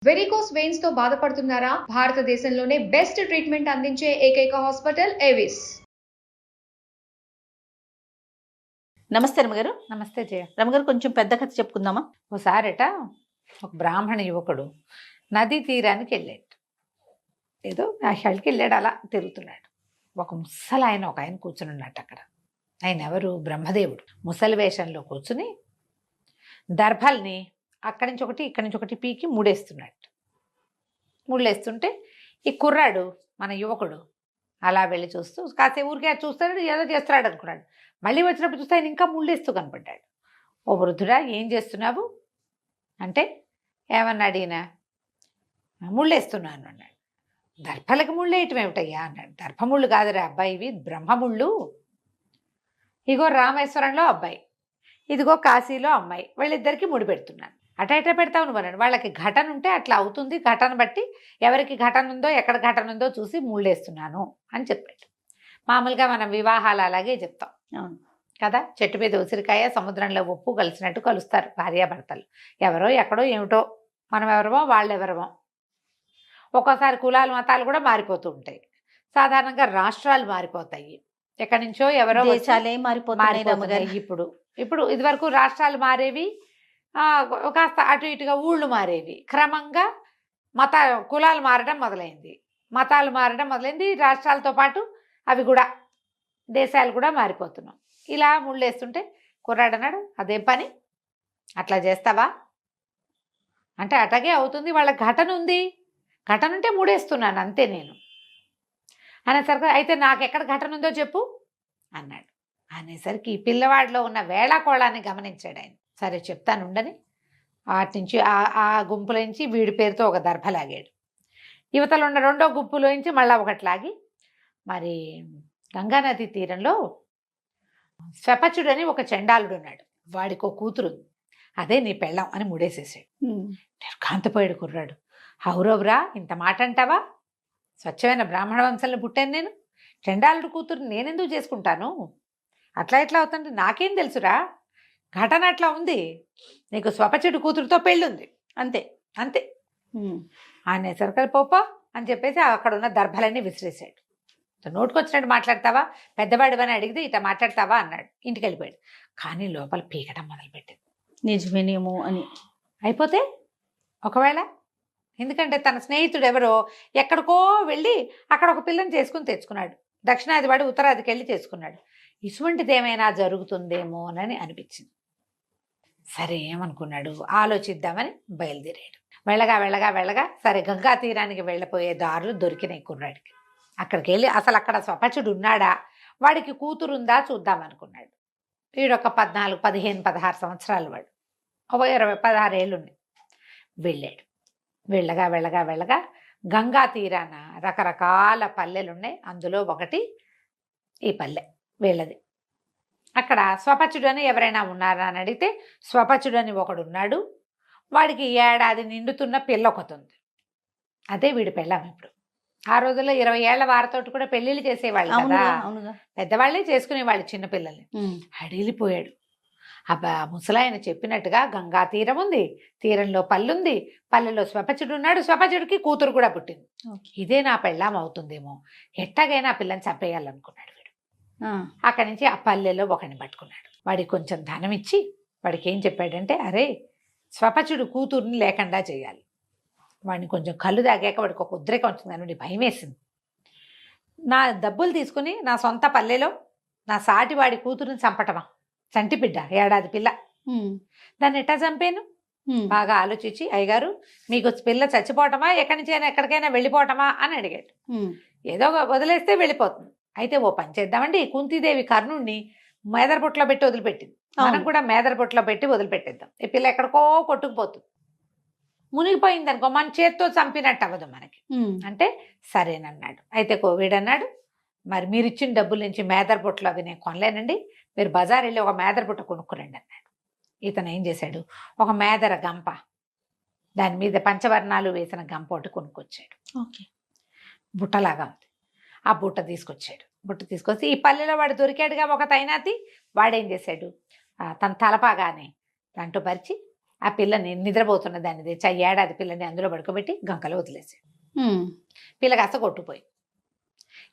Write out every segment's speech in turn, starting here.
Varicose veins తో బాధపడుతున్నారా? భారతదేశంలోనే బెస్ట్ ట్రీట్మెంట్ అందించే ఏకైక హాస్పిటల్ ఏవిస్. నమస్తే రమగారు. నమస్తే జయ. రమగారు, కొంచెం పెద్ద కథ చెప్పుకుందామా? ఓసారట ఒక బ్రాహ్మణ యువకుడు నదీ తీరానికి వెళ్ళాడు. ఏదో వ్యాఖ్యలకి వెళ్ళాడు, అలా తిరుగుతున్నాడు. ఒక ముసలి ఆయన ఒక ఆయన కూర్చుని ఉన్నట్టు అక్కడ. ఆయన ఎవరు? బ్రహ్మదేవుడు. ముసలి వేషంలో కూర్చుని దర్భల్ని అక్కడి నుంచి ఒకటి ఇక్కడి నుంచి ఒకటి పీకి ముడేస్తున్నట్టు. ముళ్ళేస్తుంటే ఈ కుర్రాడు, మన యువకుడు, అలా వెళ్ళి చూస్తూ కాసేపు ఊరికే చూస్తాడు, ఏదో చేస్తున్నాడు అనుకున్నాడు. మళ్ళీ వచ్చినప్పుడు చూస్తే ఆయన ఇంకా ముళ్ళేస్తూ కనపడ్డాడు. ఓ వృద్ధుడా, ఏం చేస్తున్నావు అంటే ఏమన్నాడు ఈయన? ముళ్ళేస్తున్నాను అన్నాడు. దర్భలకు ముళ్ళేయటం ఏమిటయ్యా అన్నాడు. దర్భముళ్ళు కాదురా అబ్బాయి, ఇవి బ్రహ్మముళ్ళు. ఇగో రామేశ్వరంలో అబ్బాయి, ఇదిగో కాశీలో అమ్మాయి, వీళ్ళిద్దరికి ముడి పెడుతున్నాను. అటా పెడతావు నువ్వు అన్నాడు. వాళ్ళకి ఘటన ఉంటే అట్లా అవుతుంది, ఘటన బట్టి ఎవరికి ఘటన ఉందో ఎక్కడ ఘటన ఉందో చూసి ముళ్ళేస్తున్నాను అని చెప్పాడు. మామూలుగా మనం వివాహాలు అలాగే చెప్తాం అవును కదా. చెట్టు మీద ఉసిరికాయ, సముద్రంలో ఉప్పు కలిసినట్టు కలుస్తారు భార్యాభర్తలు. ఎవరో ఎక్కడో ఏమిటో, మనం ఎవరమో వాళ్ళు ఎవరమో. ఒక్కోసారి కులాలు మతాలు కూడా మారిపోతూ ఉంటాయి. సాధారణంగా రాష్ట్రాలు మారిపోతాయి, ఎక్కడి నుంచో ఎవరో దేశాలే మారిపోతున్నాయి. ఇప్పుడు ఇదివరకు రాష్ట్రాలు మారేవి, కాస్త అటు ఇటుగా ఊళ్ళు మారేవి. క్రమంగా కులాలు మారడం మొదలైంది, మతాలు మారడం మొదలైంది. రాష్ట్రాలతో పాటు అవి కూడా, దేశాలు కూడా మారిపోతున్నాం. ఇలా ముళ్ళేస్తుంటే కుర్రాడు అన్నాడు, అదేం పని, అట్లా చేస్తావా అంటే అట్లాగే అవుతుంది, వాళ్ళ ఘటన ఉంది, ఘటన ఉంటే ముడేస్తున్నాను అంతే నేను అనేసరికి, అయితే నాకు ఎక్కడ ఘటన ఉందో చెప్పు అన్నాడు. అనేసరికి ఈ పిల్లవాడిలో ఉన్న వేళాకోళాన్ని గమనించాడు ఆయన. సరే చెప్తాను ఉండని వాటి నుంచి ఆ గుంపులోంచి వీడి పేరుతో ఒక దర్భ లాగాడు. యువతలో ఉన్న రెండో గుంపులోంచి మళ్ళా ఒకటి లాగి, మరి గంగానది తీరంలో స్వపచుడని ఒక చండాలుడు ఉన్నాడు, వాడికి ఒక కూతురు, అదే నీ పెళ్ళం అని ముడేసేసాడు. నిర్ఘాంతపోయాడు కుర్రాడు. హౌరవురా, ఇంత మాట అంటావా? స్వచ్ఛమైన బ్రాహ్మణ వంశంలో పుట్టాను నేను, చండాలుడు కూతురు నేనెందుకు చేసుకుంటాను? అట్లా ఎట్లా అవుతుంటే నాకేం తెలుసురా, ఘటన అట్లా ఉంది, నీకు స్వపచుడు కూతురుతో పెళ్ళుంది అంతే అంతే అనేసరికి పోపా అని చెప్పేసి అక్కడ ఉన్న దర్భలన్నీ విసిరేసాడు. నోటుకొచ్చినట్టు మాట్లాడతావా, పెద్దవాడివని అడిగితే ఇట్లా మాట్లాడతావా అన్నాడు. ఇంటికి వెళ్ళిపోయాడు. కానీ లోపల పీకటం మొదలుపెట్టింది. నిజమేనేమో అని. అయిపోతే ఒకవేళ, ఎందుకంటే తన స్నేహితుడు ఎవరో ఎక్కడికో వెళ్ళి అక్కడ ఒక పిల్లని చేసుకుని తెచ్చుకున్నాడు, దక్షిణాది వాడు ఉత్తరాదికి వెళ్ళి చేసుకున్నాడు. ఇటువంటిది ఏమైనా జరుగుతుందేమో అని అనిపించింది. సరే ఏమనుకున్నాడు, ఆలోచిద్దామని బయలుదేరాడు. వెళ్ళగా వెళ్ళగా వెళ్ళగా సరే గంగా తీరానికి వెళ్ళిపోయే దారులు దొరికినాయి కుర్రాడికి. అక్కడికి వెళ్ళి అసలు అక్కడ స్వపచుడు ఉన్నాడా, వాడికి కూతురుందా చూద్దామనుకున్నాడు. వీడొక 14, 15, 16 సంవత్సరాలు, వాడు ఒక 20, 16 ఏళ్ళు ఉన్నాయి. వెళ్ళాడు. వెళ్ళగా వెళ్ళగా వెళ్ళగా గంగా తీరాన రకరకాల పల్లెలు ఉన్నాయి, అందులో ఒకటి ఈ పల్లె వీళ్ళది. అక్కడ స్వపచుడని ఎవరైనా ఉన్నారా అని అడిగితే స్వపచుడని ఒకడు ఉన్నాడు, వాడికి ఏడాది నిండుతున్న పిల్ల ఒకటి ఉంది, అదే వీడి పెళ్ళాం. ఇప్పుడు ఆ రోజుల్లో 20 ఏళ్ల వారితోటి కూడా పెళ్లిళ్ళు చేసేవాళ్ళు కదా, పెద్దవాళ్ళే చేసుకునేవాళ్ళు చిన్నపిల్లల్ని. అడిలిపోయాడు. అబ్బా, ముసలాయన చెప్పినట్టుగా గంగా తీరం ఉంది, తీరంలో పల్లుంది, పల్లెలో స్వపచుడు ఉన్నాడు, స్వపచుడికి కూతురు కూడా పుట్టింది, ఇదే నా పెళ్ళాం అవుతుందేమో, ఎట్టాగైనా ఆ పిల్లని చంపేయాలనుకున్నాడు వీడు. అక్కడి నుంచి ఆ పల్లెలో ఒకరిని పట్టుకున్నాడు. వాడికి కొంచెం ధనం ఇచ్చి వాడికి ఏం చెప్పాడంటే, అరే స్వపచుడు కూతుర్ని లేకుండా చేయాలి. వాడిని కొంచెం కళ్ళు తాగాక వాడికి ఒక ఉద్రేకం వచ్చింది, అని భయం వేసింది. నా డబ్బులు తీసుకుని నా సొంత పల్లెలో నా సాటి వాడి కూతురుని చంపటమా, చంటి బిడ్డ, ఏడాది పిల్ల, దాన్ని ఎట్టా చంపాను? బాగా ఆలోచించి, అయ్యగారు మీకు పిల్ల చచ్చిపోవటమా, ఎక్కడి నుంచి అయినా ఎక్కడికైనా వెళ్ళిపోవటమా అని అడిగాడు. ఏదో వదిలేస్తే వెళ్ళిపోతుంది. అయితే ఓ పని చేద్దామండి, కుంతీదేవి కర్ణుడిని మేదరబొట్లో పెట్టి వదిలిపెట్టింది, మనం కూడా మేదరబొట్లో పెట్టి వదిలిపెట్టేద్దాం. ఈ పిల్ల ఎక్కడికో కొట్టుకుపోతుంది, మునిగిపోయింది అనుకో మన చేత్తో చంపినట్టు అవ్వదు మనకి అంటే సరేనన్నాడు. అయితే వీడన్నాడు, మరి మీరు ఇచ్చిన డబ్బుల నుంచి మేదరబొట్లు అవి నేను కొనలేనండి, మీరు బజార్ వెళ్ళి ఒక మేదరబుట్ట కొనుక్కురండి అన్నాడు. ఇతను ఏం చేశాడు, ఒక మేదర గంప, దాని మీద పంచవర్ణాలు వేసిన గంప ఒకటి కొనుక్కొచ్చాడు. బుట్టలాగా ఉంది, ఆ బుట్ట తీసుకొచ్చాడు. బుట్ట తీసుకొచ్చి ఈ పల్లెలో వాడు దొరికాడుగా ఒక తైనాతి, వాడేం చేశాడు, తన తలపాగానే దాంట్లో పరిచి ఆ పిల్లని నిద్రపోతున్న దాన్ని తెచ్చి ఆ ఏడాది పిల్లని అందులో పడుకోబెట్టి గంకలో వదిలేసాడు. పిల్ల కాస్త కొట్టుపోయి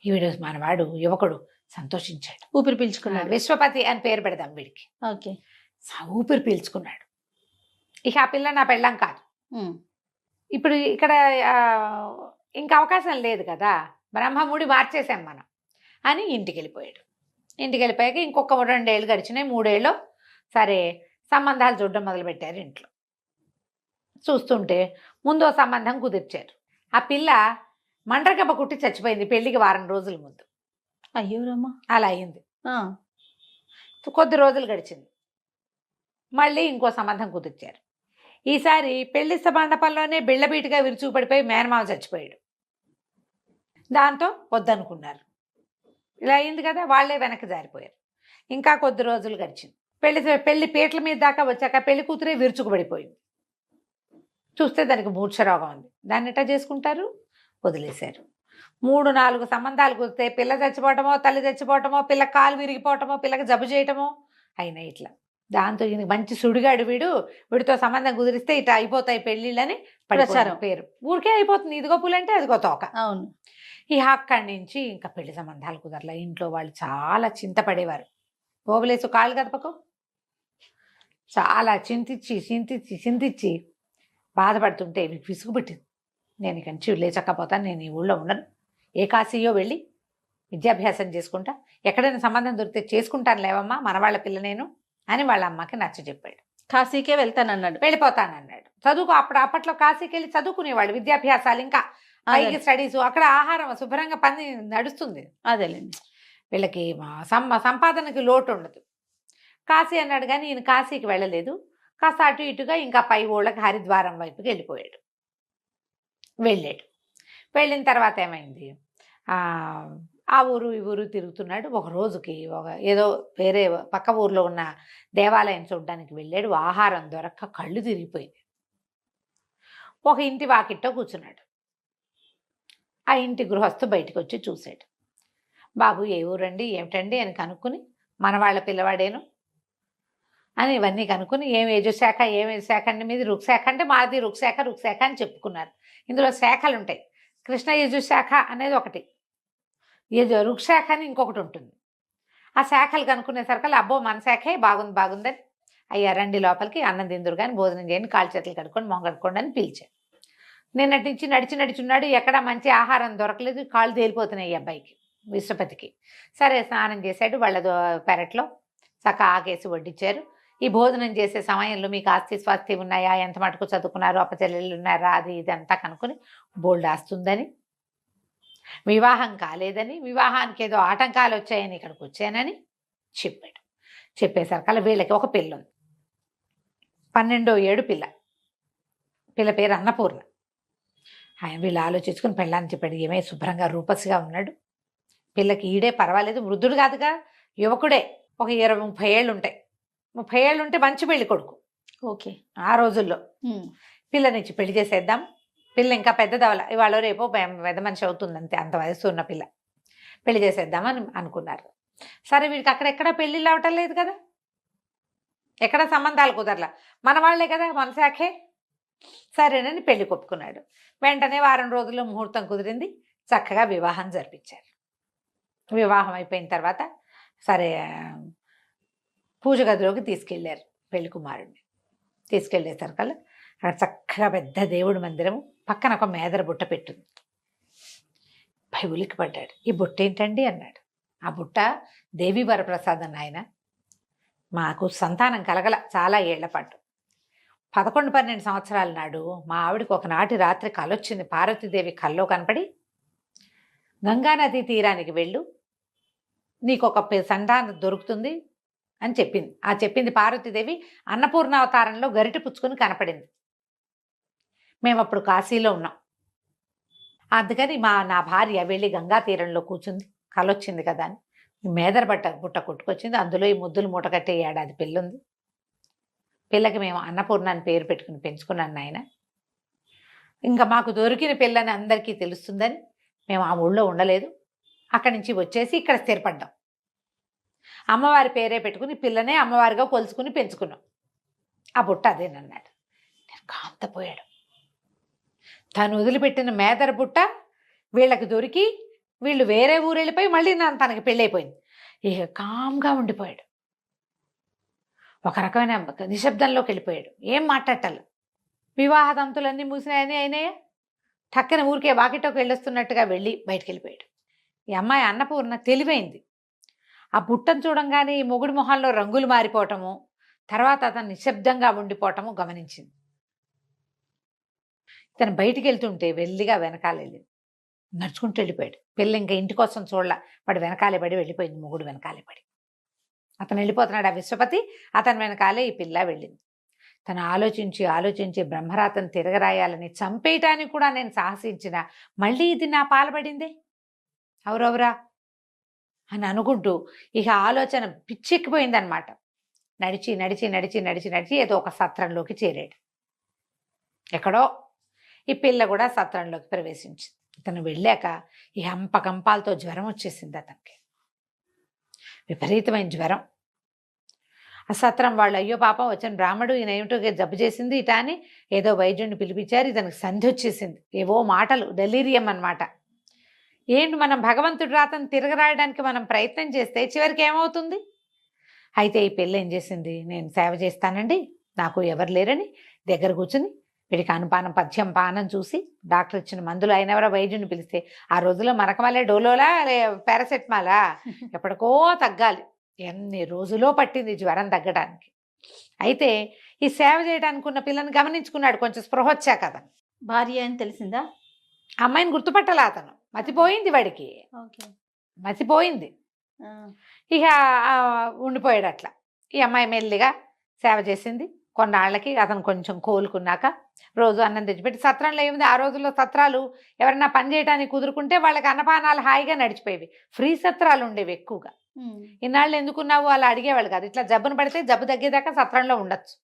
ఈవిడు మనవాడు యువకుడు సంతోషించాడు. ఊపిరి పీల్చుకున్నాడు. విశ్వపతి అని పేరు పెడదాం వీడికి. ఓకే. ఊపిరి పీల్చుకున్నాడు. ఇక ఆ పిల్ల నా పెళ్ళం కాదు. ఇప్పుడు ఇక్కడ ఇంకా అవకాశం లేదు కదా, బ్రహ్మముడి మార్చేసాం మనం అని ఇంటికి వెళ్ళిపోయాడు. ఇంటికి వెళ్ళిపోయాక ఇంకొక 2 ఏళ్ళు గడిచినాయి. 3 ఏళ్ళు సరే సంబంధాలు చూడడం మొదలుపెట్టారు ఇంట్లో. చూస్తుంటే ముందు సంబంధం కుదిర్చారు. ఆ పిల్ల మండ్రగబ్బ కుట్టి చచ్చిపోయింది పెళ్లికి వారం రోజుల ముందు. అయ్యో రమ్మా. అలా అయింది. కొద్ది రోజులు గడిచింది. మళ్ళీ ఇంకో సంబంధం కుదిర్చారు. ఈసారి పెళ్లి మండపంలోనే బిళ్ళబీటిగా విరుచుకుపడిపోయి మేనమామ చచ్చిపోయాడు. దాంతో వద్దనుకున్నారు. ఇలా అయింది కదా, వాళ్లే వెనక్కి జారిపోయారు. ఇంకా కొద్ది రోజులు గడిచింది. పెళ్లి పీటల మీద దాకా వచ్చాక పెళ్లి కూతురే విరుచుకుపడిపోయింది. చూస్తే దానికి మూర్ఛ రోగం ఉంది. దాన్ని ఎట్లా చేసుకుంటారు? వదిలేశారు. 3-4 సంబంధాలు కుదిరితే పిల్ల చచ్చిపోవటమో, తల్లి చచ్చిపోవటమో, పిల్ల కాలు విరిగిపోవటమో, పిల్లకి జబ్బు చేయటమో అయినా ఇట్లా. దాంతో ఈయనకి మంచి సుడిగాడు వీడితో సంబంధం కుదిరిస్తే ఇట్లా అయిపోతాయి పెళ్ళిళ్ళని ప్రచారం పేరు. ఊరికే అయిపోతుంది. ఇదిగో పులంటే అదిగో తోక. అవును. ఈ అక్కడి నుంచి ఇంకా పెళ్లి సంబంధాలు కుదరలా. ఇంట్లో వాళ్ళు చాలా చింతపడేవారు. ఓబలేసు కాళ్ళు కదపకు చాలా చింతిచ్చి బాధపడుతుంటే మీకు విసుగు పెట్టింది. నేను ఇక నుంచి లేచక్కపోతాను, నేను ఈ ఊళ్ళో ఉండను, ఏ కాశీయో వెళ్ళి విద్యాభ్యాసం చేసుకుంటా, ఎక్కడైనా సంబంధం దొరికితే చేసుకుంటాను లేవమ్మా, మనవాళ్ళ పిల్ల నేను అని వాళ్ళ అమ్మకి నచ్చ చెప్పాడు. కాశీకే వెళ్తానన్నాడు. వెళ్ళిపోతానన్నాడు. చదువుకు అప్పట్లో కాశీకి వెళ్ళి చదువుకునేవాళ్ళు. విద్యాభ్యాసాలు ఇంకా పైకి స్టడీస్, అక్కడ ఆహారం శుభ్రంగా పని నడుస్తుంది. అదేలేండి. వీళ్ళకి సంపాదనకి లోటు ఉండదు. కాశీ అన్నాడు కానీ ఈయన కాశీకి వెళ్ళలేదు. కాస్త అటు ఇటుగా ఇంకా పై ఊళ్ళకి హరిద్వారం వైపుకి వెళ్ళిపోయాడు. వెళ్ళాడు. వెళ్ళిన తర్వాత ఏమైంది, ఆ ఊరు ఈ ఊరు తిరుగుతున్నాడు. ఒక రోజుకి ఏదో వేరే పక్క ఊర్లో ఉన్న దేవాలయం చూడడానికి వెళ్ళాడు. ఆహారం దొరక్క కళ్ళు తిరిగిపోయింది. ఒక ఇంటి వాకిట్లో కూర్చున్నాడు. ఆ ఇంటి గృహస్థు బయటకు వచ్చి చూశాడు. బాబు ఏ ఊరండి, ఏమిటండి అని కనుక్కుని, మనవాళ్ళ పిల్లవాడేను అని ఇవన్నీ కనుక్కుని, ఏమి యజుశాఖ ఏమి శాఖ అండి మీది? రుక్శాఖ అంటే మాది రుక్శాఖ అని చెప్పుకున్నారు. ఇందులో శాఖలు ఉంటాయి. కృష్ణ యజుశాఖ అనేది ఒకటి, రుక్శాఖ అని ఇంకొకటి ఉంటుంది. ఆ శాఖలు కనుక్కునేసరికి అబ్బో మన శాఖే బాగుందని, అయ్యా రండి లోపలికి, అన్నం తిందురు కానీ భోజనం చేయండి, కాళ్ళు చేతులు కడుక్కొని మొహం కడుక్కోండి అని పిలిచాడు. నిన్నటి నుంచి నడిచున్నాడు. ఎక్కడ మంచి ఆహారం దొరకలేదు. కాళ్ళు తేలిపోతున్నాయి ఈ అబ్బాయికి, విశ్వపతికి. సరే స్నానం చేశాడు. వాళ్ళ పెరట్లో చక్క ఆకేసి వడ్డించారు. ఈ భోజనం చేసే సమయంలో మీకు ఆస్తి స్వాస్తి ఉన్నాయా, ఎంత మటుకు చదువుకున్నారు, అప్పచెల్లెళ్ళు ఉన్నారా, అది ఇదంతా కనుక్కొని బోల్డ్ ఆస్తుందని, వివాహం కాలేదని, వివాహానికి ఏదో ఆటంకాలు వచ్చాయని ఇక్కడికి వచ్చానని చెప్పాడు. చెప్పేసరికల్లా వీళ్ళకి ఒక పిల్ల ఉంది. 12వ ఏడు పిల్ల పేరు అన్నపూర్ణ. ఆయన వీళ్ళు ఆలోచించుకుని పెళ్ళాన్ని చెప్పాడు. ఏమై శుభ్రంగా రూపసిగా ఉన్నాడు, పిల్లకి ఈడే పర్వాలేదు, వృద్ధుడు కాదుగా, యువకుడే, ఒక 20-30 ఏళ్ళు ఉంటాయి. 30 ఏళ్ళు ఉంటే మంచి పెళ్లి కొడుకు. ఓకే. ఆ రోజుల్లో పిల్లనిచ్చి పెళ్లి చేసేద్దాం. పిల్ల ఇంకా పెద్దదవల, ఇవాళ రేపో పెద్ద మనిషి అవుతుంది అంతే, అంత వయసు ఉన్న పిల్ల, పెళ్లి చేసేద్దామని అనుకున్నారు. సరే వీడికి అక్కడెక్కడ పెళ్ళిళ్ళు అవటం లేదు కదా, ఎక్కడ సంబంధాలు కుదరలా, మన వాళ్లే కదా, మన శాఖే. సరేనని పెళ్లి కొప్పుకున్నాడు. వెంటనే వారం రోజుల్లో ముహూర్తం కుదిరింది. చక్కగా వివాహం జరిపించారు. వివాహం అయిపోయిన తర్వాత సరే పూజ గదిలోకి తీసుకెళ్ళారు పెళ్లి కుమారుడిని. తీసుకెళ్ళేసరికల్లా అక్కడ చక్కగా పెద్ద దేవుడి మందిరము, పక్కన ఒక మేదర బుట్ట పెట్టుంది. పై ఉలిక్కి పడ్డాడు. ఈ బుట్ట ఏంటండి అన్నాడు. ఆ బుట్ట దేవి వరప్రసాదం ఆయన, మాకు సంతానం కలగల చాలా ఏళ్ల పాటు. 11-12 సంవత్సరాల నాడు మా ఆవిడికి ఒకనాటి రాత్రి కలొచ్చింది. పార్వతీదేవి కల్లో కనపడి, గంగానది తీరానికి వెళ్ళు, నీకు ఒక సంతానం దొరుకుతుంది అని చెప్పింది. ఆ చెప్పింది పార్వతీదేవి అన్నపూర్ణావతారంలో గరిటె పుచ్చుకొని కనపడింది. మేము అప్పుడు కాశీలో ఉన్నాం. అందుకని నా భార్య వెళ్ళి గంగా తీరంలో కూర్చుంది, కలొచ్చింది కదా అని మేదర బుట్ట కొట్టుకొచ్చింది. అందులో ఈ ముద్దులు మూట కట్టే ఏడాది పిల్లుంది. పిల్లకి మేము అన్నపూర్ణ అని పేరు పెట్టుకుని పెంచుకున్నాను నాయన. ఇంకా మాకు దొరికిన పిల్లని అందరికీ తెలుస్తుందని మేము ఆ ఊళ్ళో ఉండలేదు. అక్కడి నుంచి వచ్చేసి ఇక్కడ స్థిరపడ్డాం. అమ్మవారి పేరే పెట్టుకుని పిల్లనే అమ్మవారిగా కొలుచుకుని పెంచుకున్నాం. ఆ బుట్ట అదేనన్నాడు. కాంతపోయాడు. తను వదిలిపెట్టిన మేదర బుట్ట వీళ్ళకి దొరికి వీళ్ళు వేరే ఊరు వెళ్ళిపోయి మళ్ళీ తనకి పెళ్ళైపోయింది. ఇక కామ్గా ఉండిపోయాడు. ఒక రకమైన నిశ్శబ్దంలోకి వెళ్ళిపోయాడు. ఏం మాట్లాడాలి. వివాహ తంతులన్నీ మూసినాయని అయినాయా. టక్కన ఊరికే వాకిటోకి వెళ్ళొస్తున్నట్టుగా వెళ్ళి బయటికి వెళ్ళిపోయాడు. ఈ అమ్మాయి అన్నపూర్ణ తెలివైంది. ఆ బుట్టను చూడంగానే ఈ మొగుడి మొహాల్లో రంగులు మారిపోవటము, తర్వాత అతను నిశ్శబ్దంగా ఉండిపోవటము గమనించింది. ఇతను బయటికి వెళ్తుంటే వెల్లిగా వెనకాల వెళ్ళింది. నడుచుకుంటూ వెళ్ళిపోయాడు. పిల్ల ఇంకా ఇంటి కోసం చూడలా, వాడు వెనకాలే పడి వెళ్ళిపోయింది. మొగుడు వెనకాలే పడి అతను వెళ్ళిపోతున్నాడు. ఆ విశ్వపతి అతని వెనకాలే ఈ పిల్ల వెళ్ళింది. తను ఆలోచించి ఆలోచించి బ్రహ్మరాతను తిరగరాయాలని చంపేయటానికి కూడా నేను సాహసించిన మళ్ళీ ఇది నా పాల్పడిందే అవురవురా అని అనుకుంటూ ఇక ఆలోచన పిచ్చెక్కిపోయిందనమాట. నడిచి నడిచి నడిచి నడిచి నడిచి ఏదో ఒక సత్రంలోకి చేరాడు. ఎక్కడో ఈ పిల్ల కూడా సత్రంలోకి ప్రవేశించింది. ఇతను వెళ్ళాక ఈ హంపకంపాలతో జ్వరం వచ్చేసింది అతనికి. విపరీతమైన జ్వరం. ఆ సత్రం వాళ్ళు అయ్యో పాపం వచ్చిన బ్రాహ్మడు ఈయన ఏమిటో జబ్బు చేసింది ఇట అని ఏదో వైద్యుడిని పిలిపించారు. ఇతనికి సంధి వచ్చేసింది. ఏవో మాటలు, డెలీరియం అన్నమాట. ఏంటి మనం భగవంతుడి రాతను తిరగరాయడానికి మనం ప్రయత్నం చేస్తే చివరికి ఏమవుతుంది? అయితే ఈ పిల్ల ఏం చేసింది, నేను సేవ చేస్తానండి, నాకు ఎవరు లేరని దగ్గర కూర్చుని వీడికి అనుపానం పథ్యం పానం చూసి డాక్టర్ ఇచ్చిన మందులు ఆయన ఎవరో వైద్యుని పిలిస్తే ఆ రోజుల్లో మరకమలే డోలోలా పారాసెటమాలా ఎప్పటికో తగ్గాలి. ఎన్ని రోజులో పట్టింది జ్వరం తగ్గడానికి. అయితే ఈ సేవ చేయడానికి ఉన్న పిల్లని గమనించుకున్నాడు. కొంచెం స్పృహ వచ్చా కదా. భార్య అని తెలిసిందా? అమ్మాయిని గుర్తుపట్టాల అతను. మతిపోయింది వాడికి, మతిపోయింది. ఇక ఉండిపోయాడు అట్లా. ఈ అమ్మాయి మెల్లిగా సేవ చేసింది. కొన్నాళ్ళకి అతను కొంచెం కోలుకున్నాక రోజు అన్నం తెచ్చిపెట్టి, సత్రంలో ఏముంది ఆ రోజుల్లో సత్రాలు ఎవరైనా పని చేయడానికి కుదురుకుంటే వాళ్ళకి అన్నపానాలు హాయిగా నడిచిపోయేవి. ఫ్రీ సత్రాలు ఉండేవి ఎక్కువగా. ఇన్నాళ్ళు ఎందుకున్నావు అలా అడిగేవాళ్ళు కాదు. ఇట్లా జబ్బును పడితే జబ్బు తగ్గేదాకా సత్రంలో ఉండొచ్చు,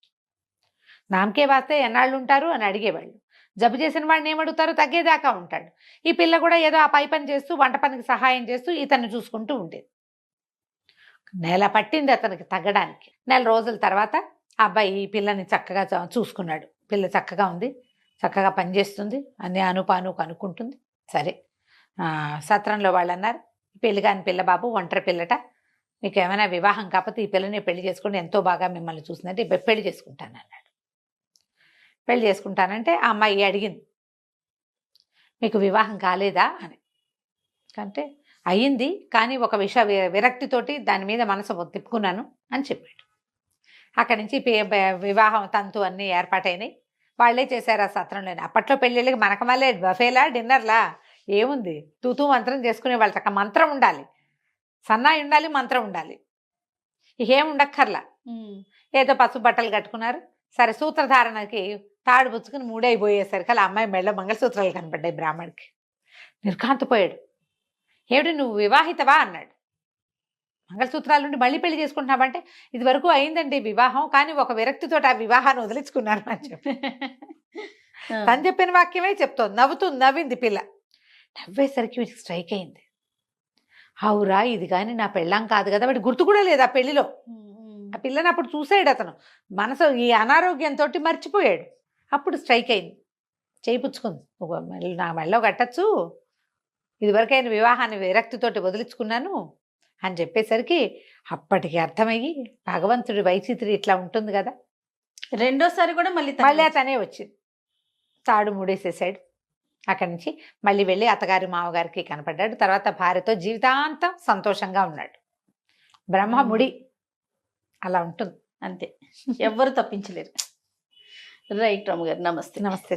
నామకే వాస్తే ఎన్నాళ్ళు ఉంటారు అని అడిగేవాళ్ళు. జబ్బు చేసిన వాడిని ఏమడుగుతారు, తగ్గేదాకా ఉంటాడు. ఈ పిల్ల కూడా ఏదో ఆ పై పని చేస్తూ వంట పనికి సహాయం చేస్తూ ఇతన్ని చూసుకుంటూ ఉండేది. నెల పట్టింది అతనికి తగ్గడానికి. నెల రోజుల తర్వాత ఆ అబ్బాయి ఈ పిల్లని చక్కగా చూసుకున్నాడు. పిల్ల చక్కగా ఉంది, చక్కగా పనిచేస్తుంది, అన్ని అనుపాను కనుక్కుంటుంది. సరే, సత్రంలో వాళ్ళు అన్నారు, పెళ్లి కాని పిల్ల బాబు, ఒంటరి పిల్లట, మీకు ఏమైనా వివాహం కాకపోతే ఈ పిల్లని పెళ్లి చేసుకుని ఎంతో బాగా మిమ్మల్ని చూసిందంటే పెళ్లి చేసుకుంటాను అన్నాడు. పెళ్లి చేసుకుంటానంటే ఆ అమ్మాయి అడిగింది, మీకు వివాహం కాలేదా అని. అంటే అయ్యింది, కానీ ఒక విరక్తితోటి దాని మీద మనసు తిప్పుకున్నాను అని చెప్పాడు. అక్కడి నుంచి వివాహం తంతు అన్నీ ఏర్పాటైనాయి. వాళ్ళే చేశారు ఆ సత్రంలోనే. అప్పట్లో పెళ్ళిళ్ళకి మనకు మళ్ళీ బఫేలా డిన్నర్లా ఏముంది, తూతూ మంత్రం చేసుకునే వాళ్ళ చక్క మంత్రం ఉండాలి, సన్నాయి ఉండాలి, మంత్రం ఉండాలి, ఇకేం ఉండక్కర్లా. ఏదో పసుపు బట్టలు కట్టుకున్నారు. సరే, సూత్రధారణకి తాడు పుచ్చుకుని మూడైపోయేసరికి అలా అమ్మాయి మెళ్ళ మంగళసూత్రాలు కనపడ్డాయి. బ్రాహ్మడికి నిర్ఘాంతపోయాడు. ఏమిటి నువ్వు వివాహితవా అన్నాడు. మంగళసూత్రాలు నుండి మళ్ళీ పెళ్లి చేసుకుంటున్నావంటే ఇది వరకు అయిందండి వివాహం, కానీ ఒక విరక్తితో ఆ వివాహాన్ని వదిలించుకున్నాను అని చెప్పి తను చెప్పిన వాక్యమే చెప్తోంది. నవ్వింది పిల్ల. నవ్వేసరికి వీడికి స్ట్రైక్ అయింది. అవురా, ఇది కానీ నా పెళ్ళాం కాదు కదా. వాడి గుర్తు కూడా లేదు ఆ పెళ్లిలో. ఆ పిల్లని అప్పుడు చూసాడు అతను. మనసు ఈ అనారోగ్యంతో మర్చిపోయాడు. అప్పుడు స్ట్రైక్ అయింది. చేయిపుచ్చుకుంది. నా మెళ్ళో కట్టచ్చు, ఇదివరకైన వివాహాన్ని విరక్తితోటి వదిలించుకున్నాను అని చెప్పేసరికి అప్పటికి అర్థమయ్యి భగవంతుడి వైచిత్రి ఇట్లా ఉంటుంది కదా. రెండోసారి కూడా మళ్ళీ అతనే వచ్చింది. తాడు మూడేసేసాడు. అక్కడి నుంచి మళ్ళీ వెళ్ళి అత్తగారి మామగారికి కనపడ్డాడు. తర్వాత భార్యతో జీవితాంతం సంతోషంగా ఉన్నాడు. బ్రహ్మముడి అలా ఉంటుంది అంతే, ఎవ్వరు తప్పించలేరు. రైట్ రాము గారు, నమస్తే. నమస్తే.